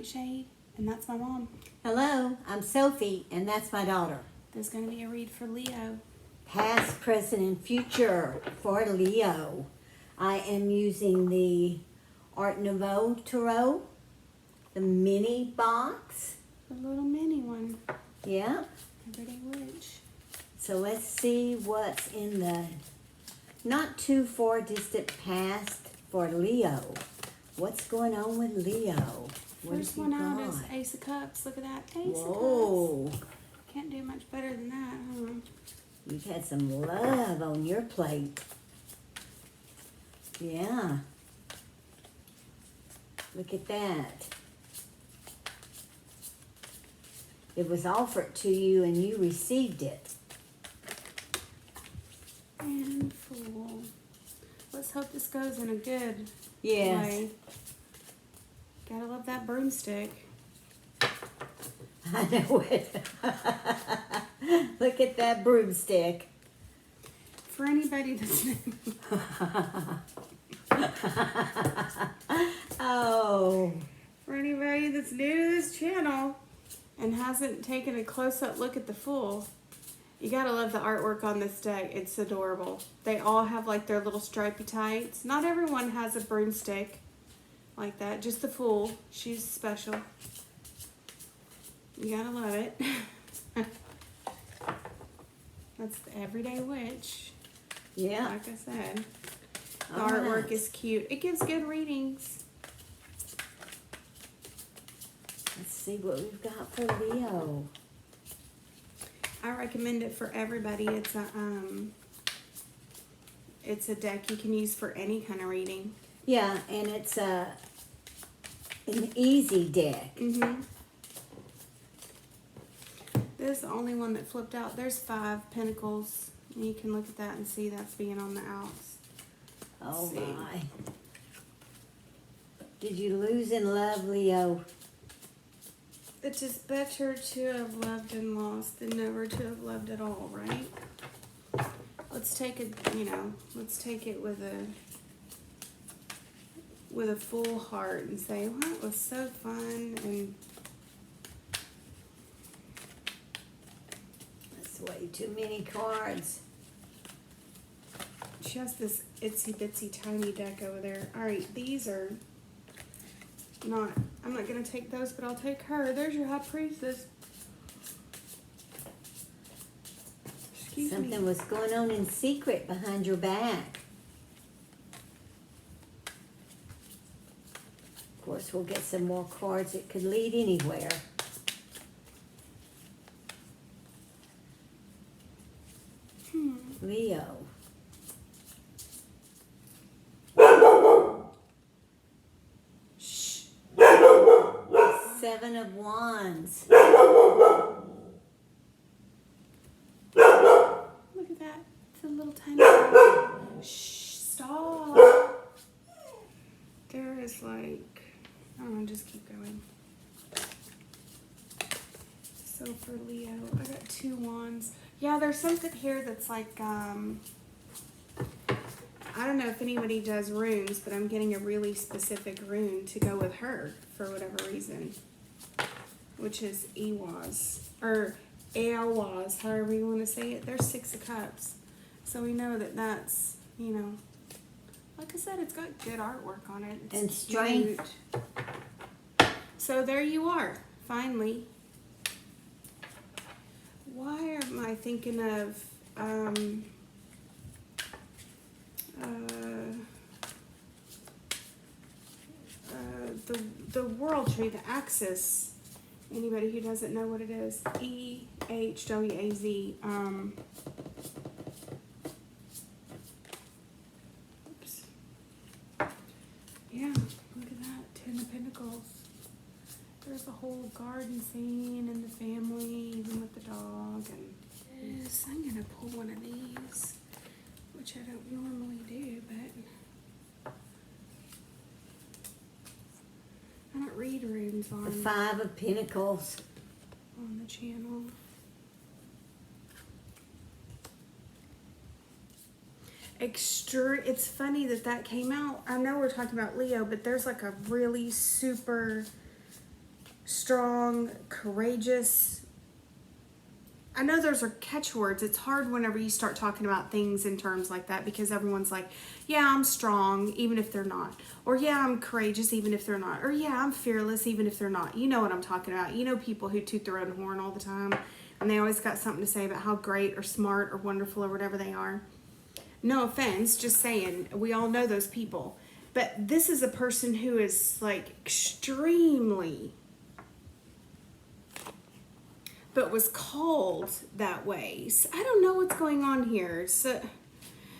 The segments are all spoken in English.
NightShade, and that's my mom. Hello, I'm Sophie, and that's my daughter. There's going to be a read for Leo. Past, present, and future for Leo. I am using the Art Nouveau Tarot, the mini box. The little mini one. Yeah. Everyday Witch. So let's see what's in the not too far distant past for Leo. What's going on with Leo? What First have you one out got? is Ace of Cups. Look at that. Ace Whoa. of Cups. Can't do much better than that, huh? You've had some love on your plate. Yeah. Look at that. It was offered to you and you received it. And Fool. Let's hope this goes in a good Yes. way. Gotta love that broomstick. I know it. Look at that broomstick. For anybody that's new. Oh. For anybody that's new to this channel and hasn't taken a close-up look at the Fool, you gotta love the artwork on this deck. It's adorable. They all have like their little stripy tights. Not everyone has a broomstick like that. Just the Fool. She's special. You gotta love it. That's the Everyday Witch. Yeah. Like I said. The All artwork right. is cute. It gives good readings. Let's see what we've got for Leo. I recommend it for everybody. It's a deck you can use for any kind of reading. Yeah, and it's an easy deck. Mm-hmm. This is the only one that flipped out. There's 5 pentacles. And you can look at that and see that's being on the outs. Oh See. my. Did you lose in love, Leo? It is better to have loved and lost than never to have loved at all, right? Let's take it, let's take it with a full heart and say, well, it was so fun, and That's way too many cards. she has this itsy bitsy tiny deck over there. All right, these are not, I'm not going to take those, but I'll take her. There's your High Priestess. Excuse Something me. was going on in secret behind your back. Of course, we'll get some more cards that could lead anywhere. Leo. Shh. 7 of Wands. Look at that. It's a little tiny one. Shh. Stop. There is like, I don't know, just keep going. So for Leo, I got 2 wands. Yeah, there's something here that's like, I don't know if anybody does runes, but I'm getting a really specific rune to go with her for whatever reason, which is Ewaz, or Eowaz, however you want to say it. There's 6 of Cups. So we know that that's, like I said, it's got good artwork on it. It's And strength. cute. So there you are, finally. Why am I thinking of the World Tree, the Axis? Anybody who doesn't know what it is, EHWAZ. Oops. Yeah, look at that, 10 of Pentacles. There's a whole garden scene and the family, even with the dog. And yes, I'm gonna pull one of these, which I don't normally do, but I don't read runes The on 5 of Pentacles. the channel. It's funny that came out. I know we're talking about Leo, but there's like a really super strong, courageous. I know those are catchwords. It's hard whenever you start talking about things in terms like that because everyone's like, yeah, I'm strong, even if they're not. Or yeah, I'm courageous, even if they're not. Or yeah, I'm fearless, even if they're not. You know what I'm talking about. You know people who toot their own horn all the time and they always got something to say about how great or smart or wonderful or whatever they are. No offense, just saying, we all know those people. But this is a person who is like extremely, but was called that way. So I don't know what's going on here. So,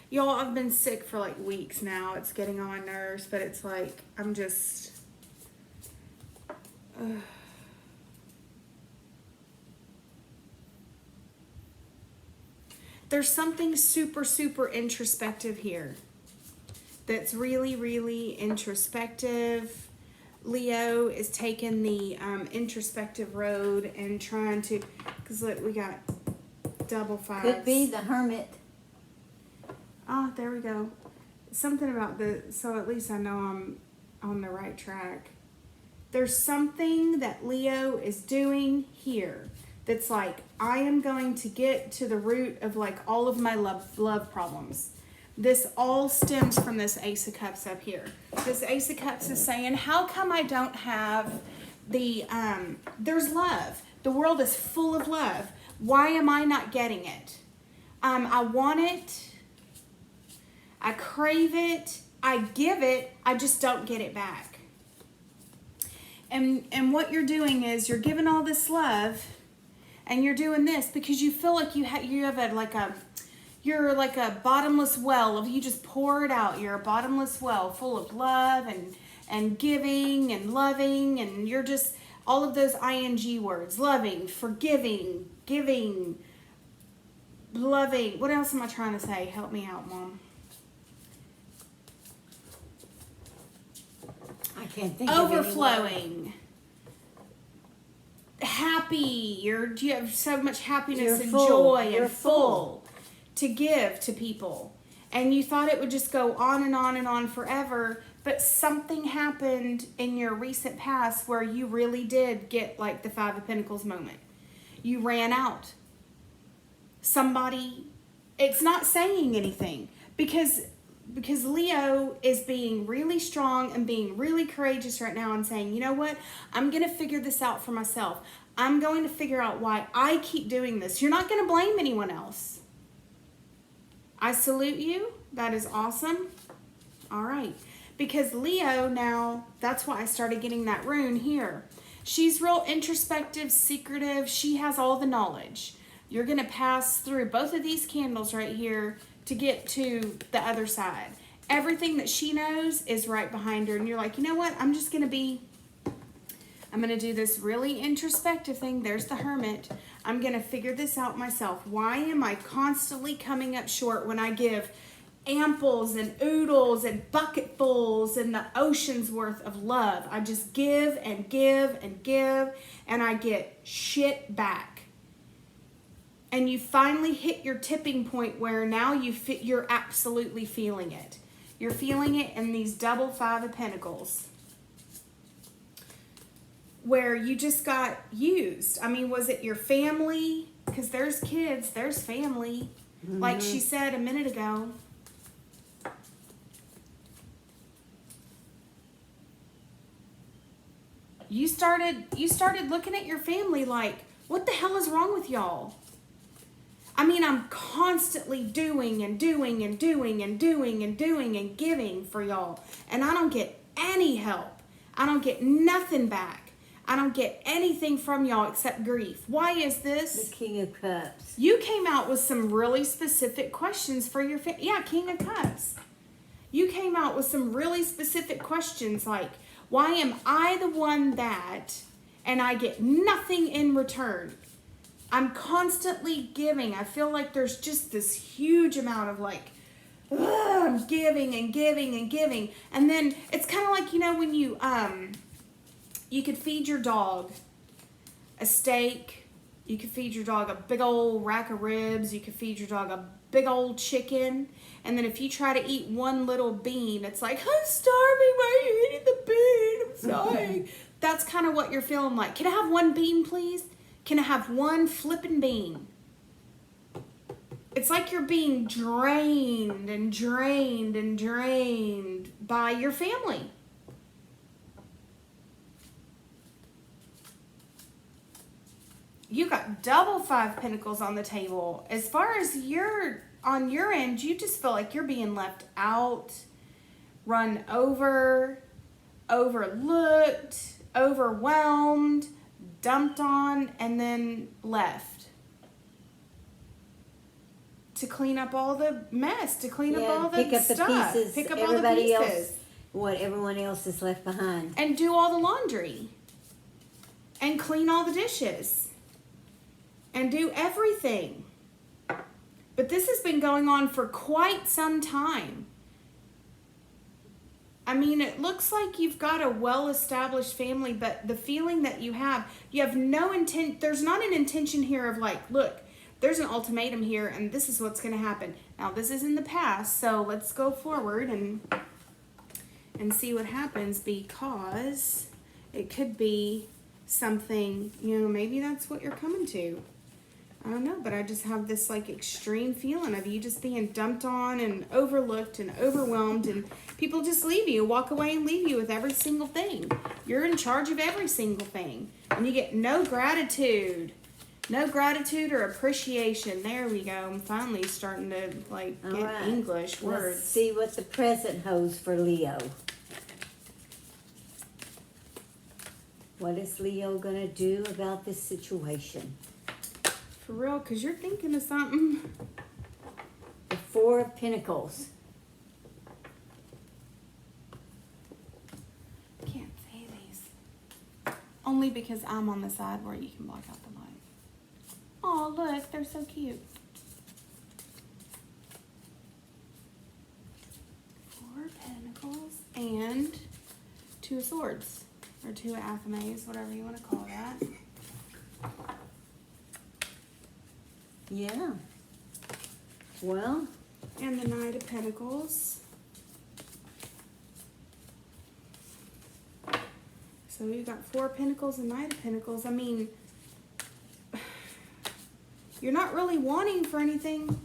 y'all, I've been sick for like weeks now. It's getting on my nerves, but it's like, I'm just, there's something super, super introspective here. That's really, really introspective. Leo is taking the introspective road and trying to, because look, we got double fives. Could be the Hermit. Oh, there we go. Something about so at least I know I'm on the right track. There's something that Leo is doing here that's like, I am going to get to the root of like all of my love problems. This all stems from this Ace of Cups up here. This Ace of Cups is saying, how come I don't have the, there's love. The world is full of love. Why am I not getting it? I want it. I crave it. I give it. I just don't get it back. And what you're doing is you're giving all this love and you're doing this because you feel like you have you're like a bottomless well of, you just pour it out. You're a bottomless well full of love and giving and loving, and you're just all of those ing words: loving, forgiving, giving, loving. What else am I trying to say? Help me out, Mom. I can't think of overflowing. Happy. You have so much happiness You're and full. joy You're and full to give to people. And you thought it would just go on and on and on forever, but something happened in your recent past where you really did get like the Five of Pentacles moment. You ran out. Somebody, it's not saying anything because Leo is being really strong and being really courageous right now and saying, you know what? I'm going to figure this out for myself. I'm going to figure out why I keep doing this. You're not going to blame anyone else. I salute you. That is awesome. All right. Because Leo now, that's why I started getting that rune here. She's real introspective, secretive. She has all the knowledge. You're going to pass through both of these candles right here to get to the other side. Everything that she knows is right behind her. And you're like, you know what? I'm going to do this really introspective thing. There's the Hermit. I'm going to figure this out myself. Why am I constantly coming up short when I give amples and oodles and bucketfuls and the ocean's worth of love? I just give and give and give, and I get shit back. And you finally hit your tipping point where now you're absolutely feeling it. You're feeling it in these double Five of Pentacles, where you just got used. I mean, was it your family? Because there's kids, there's family. Mm-hmm. Like she said a minute ago. You started looking at your family like, what the hell is wrong with y'all? I mean, I'm constantly doing and doing and doing and doing and doing and giving for y'all. And I don't get any help. I don't get nothing back. I don't get anything from y'all except grief. Why is this? The King of Cups. You came out with some really specific questions for your family. Yeah, King of Cups. You came out with some really specific questions like, why am I the one that, and I get nothing in return? I'm constantly giving. I feel like there's just this huge amount of like, I'm giving and giving and giving. And then it's kind of like, you know, when you could feed your dog a steak. You could feed your dog a big old rack of ribs. You could feed your dog a big old chicken. And then if you try to eat one little bean, it's like, I'm starving. Why are you eating the bean? I'm sorry. That's kind of what you're feeling like. Can I have one bean, please? Can I have one flippin' bean? It's like you're being drained and drained and drained by your family. You got double 5 pentacles on the table. As far as on your end, you just feel like you're being left out, run over, overlooked, overwhelmed, dumped on, and then left. To clean up all the mess, to clean up all the pick up stuff. the pieces. Pick up Everybody all the pieces. else, what everyone else is left behind. And do all the laundry. And clean all the dishes. And do everything. But this has been going on for quite some time. I mean, it looks like you've got a well-established family, but the feeling that you have no intent, there's not an intention here of like, look, there's an ultimatum here and this is what's going to happen. Now, this is in the past, so let's go forward and see what happens, because it could be something, maybe that's what you're coming to. I don't know, but I just have this like extreme feeling of you just being dumped on and overlooked and overwhelmed, and people just leave you, walk away and leave you with every single thing. You're in charge of every single thing, and you get no gratitude or appreciation. There we go. I'm finally starting to like get right. English words. Let's see what the present holds for Leo. What is Leo gonna do about this situation? For real, because you're thinking of something. The 4 of Pentacles. Can't say these. Only because I'm on the side where you can block out the light. Oh, look, they're so cute. 4 Pentacles and 2 of Swords. Or 2 of Athames, whatever you want to call that. Yeah. Well. And the Knight of Pentacles. So you got 4 Pentacles and Knight of Pentacles. I mean, you're not really wanting for anything.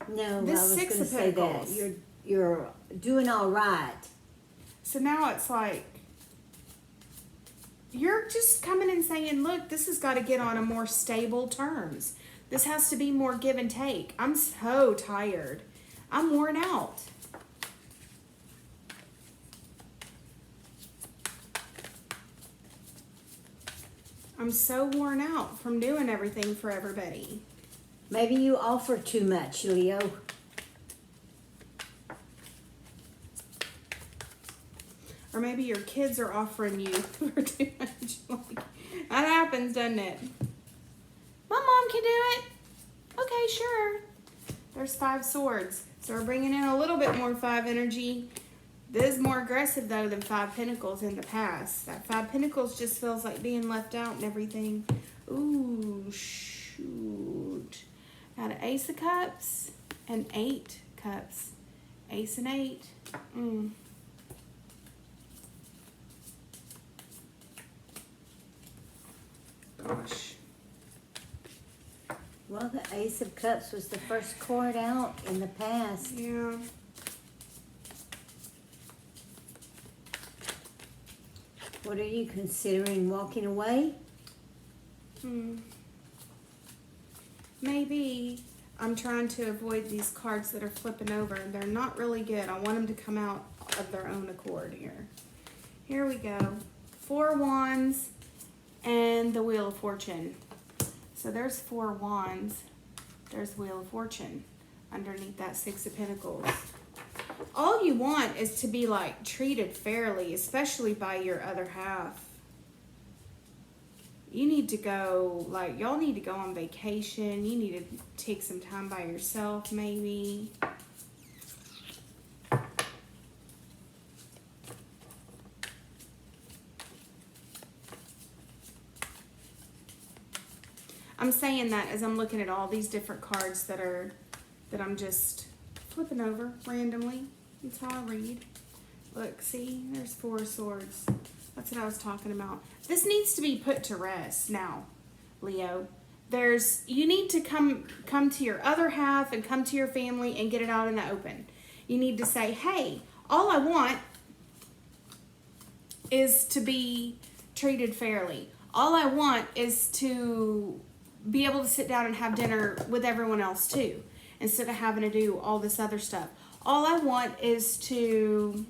No, This I was 6 going to of say that. Pentacles. You're doing all right. So now it's like, you're just coming and saying, look, this has got to get on a more stable terms. This has to be more give and take. I'm so tired. I'm worn out. I'm so worn out from doing everything for everybody. Maybe you offer too much, Leo. Or maybe your kids are offering you for too much. Like, that happens, doesn't it? My mom can do it. Okay, sure. There's 5 Swords. So we're bringing in a little bit more 5 energy. This is more aggressive, though, than 5 Pentacles in the past. That 5 Pentacles just feels like being left out and everything. Ooh, shoot. Got an Ace of Cups and 8 Cups. Ace and 8. Gosh. Well, the Ace of Cups was the first card out in the past. Yeah. What are you considering, walking away? Maybe I'm trying to avoid these cards that are flipping over. They're not really good. I want them to come out of their own accord here. Here we go. 4 Wands and the Wheel of Fortune. So there's 4 Wands. There's Wheel of Fortune underneath that 6 of Pentacles. All you want is to be like treated fairly, especially by your other half. You need to go, like, y'all need to go on vacation. You need to take some time by yourself, maybe. I'm saying that as I'm looking at all these different cards that I'm just flipping over randomly. That's how I read. Look, see, there's 4 Swords. That's what I was talking about. This needs to be put to rest now, Leo. You need to come to your other half and come to your family and get it out in the open. You need to say, hey, all I want is to be treated fairly. All I want is to be able to sit down and have dinner with everyone else too, instead of having to do all this other stuff. All I want is to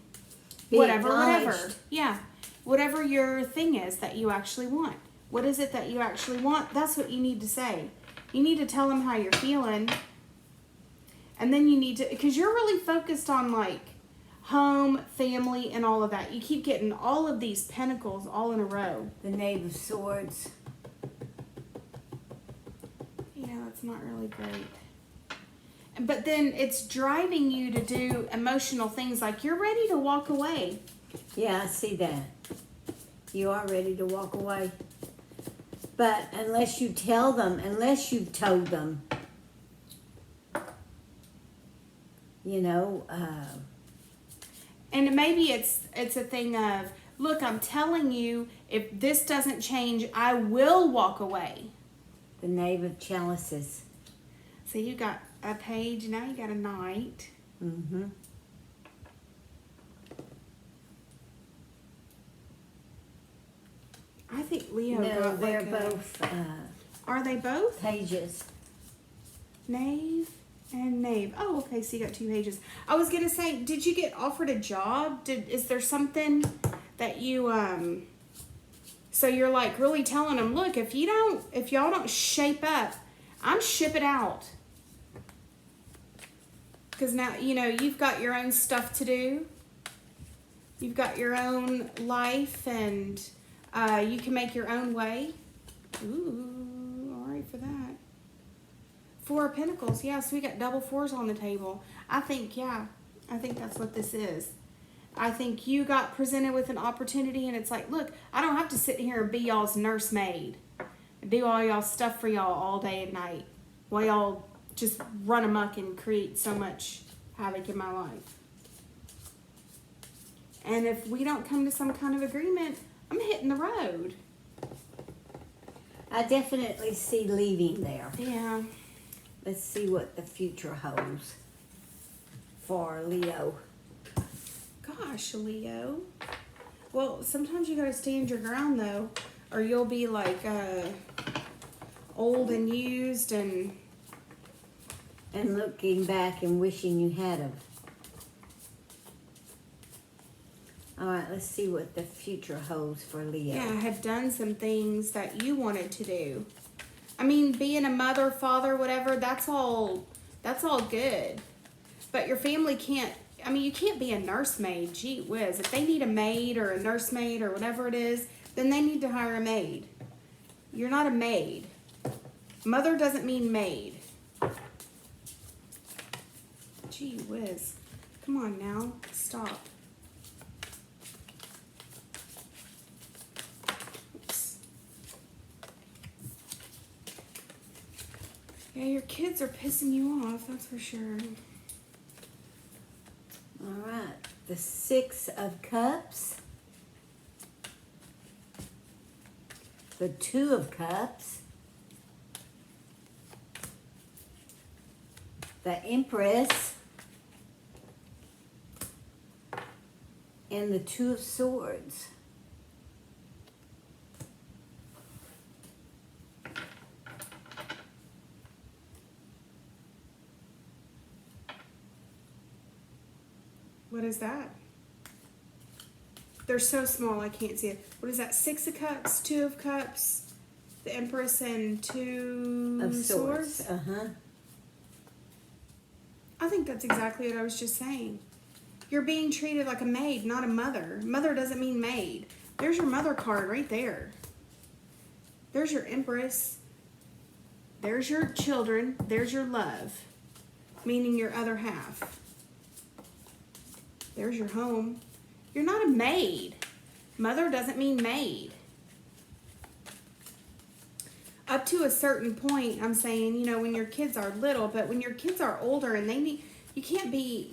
whatever. Yeah. Whatever your thing is that you actually want. What is it that you actually want? That's what you need to say. You need to tell them how you're feeling. And then you need to, because you're really focused on like home, family, and all of that. You keep getting all of these pentacles all in a row. The Knave of Swords. Yeah, that's not really great. But then it's driving you to do emotional things like you're ready to walk away. Yeah, I see that. You are ready to walk away. But unless you tell them, unless you've told them, you know. And maybe it's a thing of, look, I'm telling you, if this doesn't change, I will walk away. The Knave of Chalices. So you got a page, now you got a knight. Mm-hmm. I think Leo No, got they're like both are they both? pages. Knave and knave. Oh, okay, so you got 2 pages. I was gonna say, did you get offered a job? Is there something that you so you're like really telling them, look, if y'all don't shape up, I'm shipping out. Because now, you know, you've got your own stuff to do. You've got your own life, and you can make your own way. Ooh, all right for that. 4 of Pentacles. Yeah, so we got double 4s on the table. I think that's what this is. I think you got presented with an opportunity, and it's like, look, I don't have to sit here and be y'all's nursemaid and do all y'all stuff for y'all all day and night while y'all just run amok and create so much havoc in my life. And if we don't come to some kind of agreement, I'm hitting the road. I definitely see leaving there. Yeah. Let's see what the future holds for Leo. Gosh, Leo. Well, sometimes you gotta stand your ground though, or you'll be like old and used and looking back and wishing you had them. All right, let's see what the future holds for Leo. yeah, have done some things that you wanted to do. I mean, being a mother, father, whatever, that's all good. But your family can't, I mean, you can't be a nursemaid. Gee whiz. If they need a maid or a nursemaid or whatever it is, then they need to hire a maid. You're not a maid. Mother doesn't mean maid. Gee whiz. Come on now. Stop. Oops. Yeah, your kids are pissing you off, that's for sure. All right, the 6 of Cups, the 2 of Cups, the Empress, and the 2 of Swords. What is that? They're so small I can't see it. What is that? 6 of Cups, 2 of Cups, the Empress, and 2 Of Swords? Swords. Uh-huh. I think that's exactly what I was just saying. You're being treated like a maid, not a mother. Mother doesn't mean maid. There's your mother card right there. There's your Empress. There's your children. There's your love, meaning your other half. There's your home. You're not a maid. Mother doesn't mean maid. Up to a certain point, I'm saying, you know, when your kids are little, but when your kids are older and they need, you can't be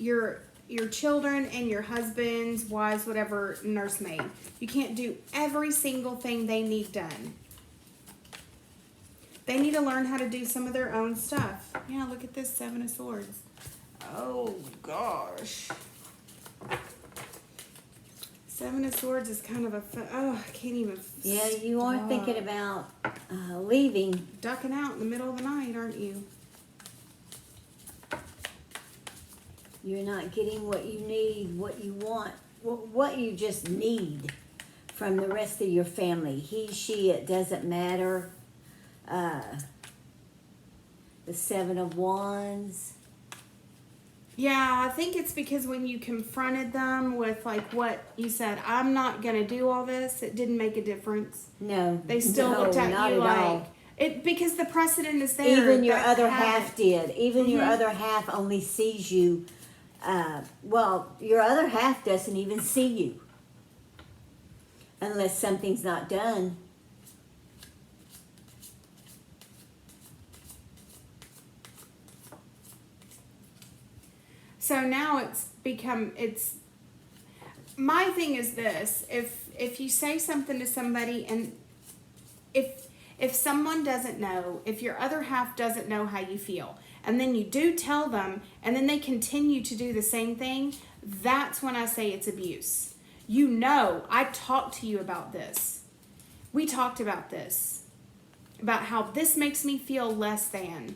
your children and your husband's, wives, whatever, nursemaid. You can't do every single thing they need done. They need to learn how to do some of their own stuff. Yeah, look at this 7 of Swords. Oh, gosh. 7 of Swords is kind of a... I can't even... Yeah, you are thinking about leaving. Ducking out in the middle of the night, aren't you? You're not getting what you need, what you want, what you just need from the rest of your family. He, she, it doesn't matter. The 7 of Wands. Yeah, I think it's because when you confronted them with like what you said, I'm not going to do all this, it didn't make a difference. No. They still looked at not you at like... all. It, because the precedent is there. Even your that other habit. half did. Even your other half only sees you. Well, your other half doesn't even see you. Unless something's not done. So now it's my thing is this, if you say something to somebody and if someone doesn't know, if your other half doesn't know how you feel, and then you do tell them and then they continue to do the same thing, that's when I say it's abuse. You know, I talked to you about this. We talked about this, about how this makes me feel less than.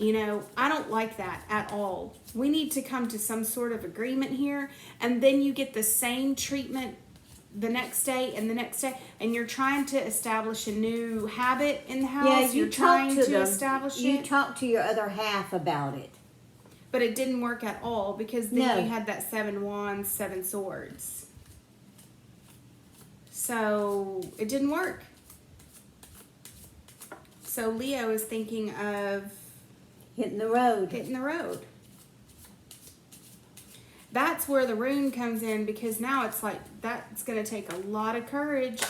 You know, I don't like that at all. We need to come to some sort of agreement here, and then you get the same treatment the next day and the next day, and you're trying to establish a new habit in the house. Yeah, you you're trying talk to them. establish You it. talk to your other half about it. But it didn't work at all because then No. you had that 7 Wands, 7 Swords. So it didn't work. So Leo is thinking of Hitting the road. hitting the road. That's where the rune comes in, because now it's like that's going to take a lot of courage.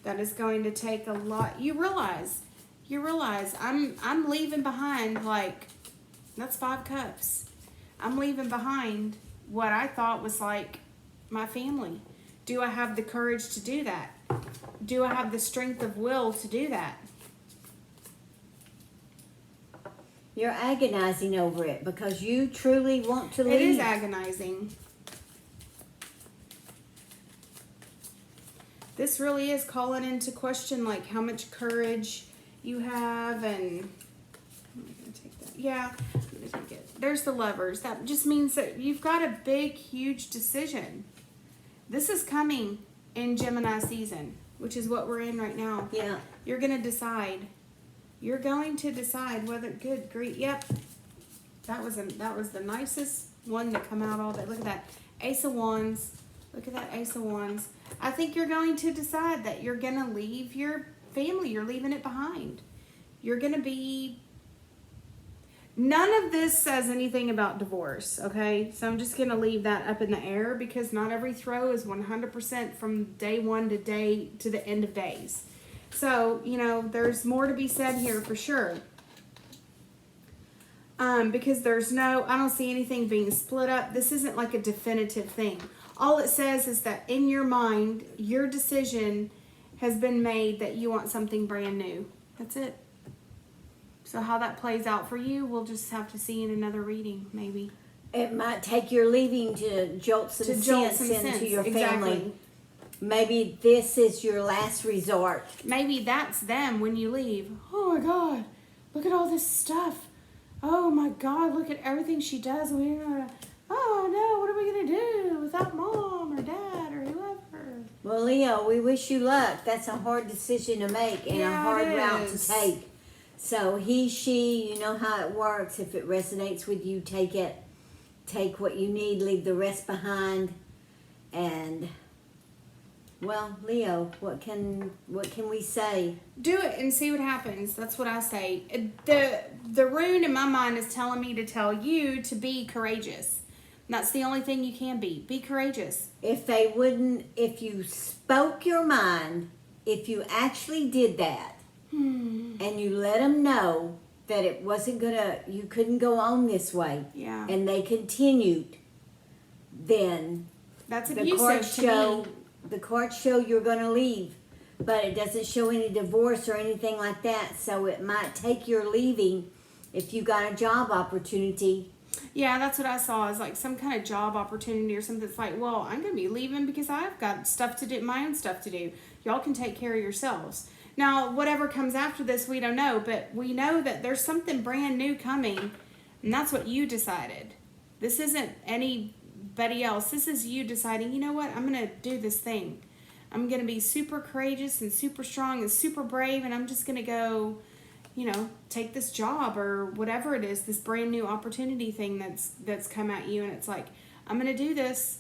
That is going to take a lot. You realize I'm leaving behind, like, that's 5 cups. I'm leaving behind what I thought was like my family. Do I have the courage to do that? Do I have the strength of will to do that? You're agonizing over it because you truly want to leave. It is agonizing. This really is calling into question like how much courage you have, and I'm not gonna take that. Yeah, I'm gonna take it. There's the Lovers. That just means that you've got a big, huge decision. This is coming in Gemini season, which is what we're in right now. Yeah. You're gonna decide. You're going to decide whether good grief. Yep, that was the nicest one to come out all day. Look at that Ace of Wands. Look at that Ace of Wands. I think you're going to decide that you're gonna leave your family. You're leaving it behind. You're gonna be. None of this says anything about divorce. Okay, so I'm just gonna leave that up in the air because not every throw is 100% from day one to the end of days. So, you know, there's more to be said here for sure. Because I don't see anything being split up. This isn't like a definitive thing. All it says is that in your mind, your decision has been made that you want something brand new. That's it. So how that plays out for you, we'll just have to see in another reading, maybe. It might take your leaving to jolt some sense into your family. Maybe this is your last resort. Maybe that's them when you leave. Oh my God, look at all this stuff. Oh my God, look at everything she does. Oh no, what are we going to do without mom or dad or whoever? Well, Leo, we wish you luck. That's a hard decision to make and a hard route to take. So he, she, you know how it works. If it resonates with you, take it. Take what you need, leave the rest behind. And... well, Leo, what can we say? Do it and see what happens. That's what I say. The rune in my mind is telling me to tell you to be courageous. That's the only thing you can be. Be courageous. If you spoke your mind, if you actually did that, and you let them know that it wasn't you couldn't go on this way, Yeah. and they continued, then That's the abusive cards to show me. the cards show you're going to leave, but it doesn't show any divorce or anything like that. So it might take your leaving if you got a job opportunity. Yeah, that's what I saw, is like some kind of job opportunity or something. It's like, well, I'm going to be leaving because I've got stuff to do, my own stuff to do. Y'all can take care of yourselves. Now, whatever comes after this, we don't know, but we know that there's something brand new coming, and that's what you decided. This isn't anybody else. This is you deciding, you know what, I'm going to do this thing. I'm going to be super courageous and super strong and super brave, and I'm just going to go, you know, take this job or whatever it is, this brand new opportunity thing that's come at you, and it's like, I'm going to do this.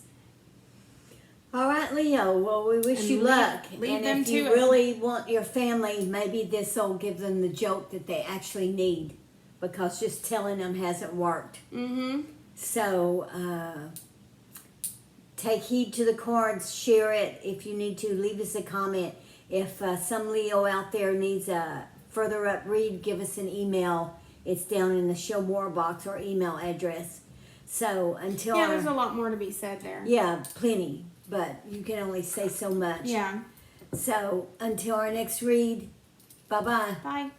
All right, Leo. Well, we wish And you leave- luck. leave And them if you to it. really want your family, maybe this will give them the jolt that they actually need, because just telling them hasn't worked. Mm-hmm. So take heed to the cards. Share it if you need to. Leave us a comment. If some Leo out there needs a further up read, give us an email. It's down in the show more box or email address. So until Yeah, there's a lot more to be said there. yeah, plenty, but you can only say so much. Yeah. So until our next read, bye-bye. Bye.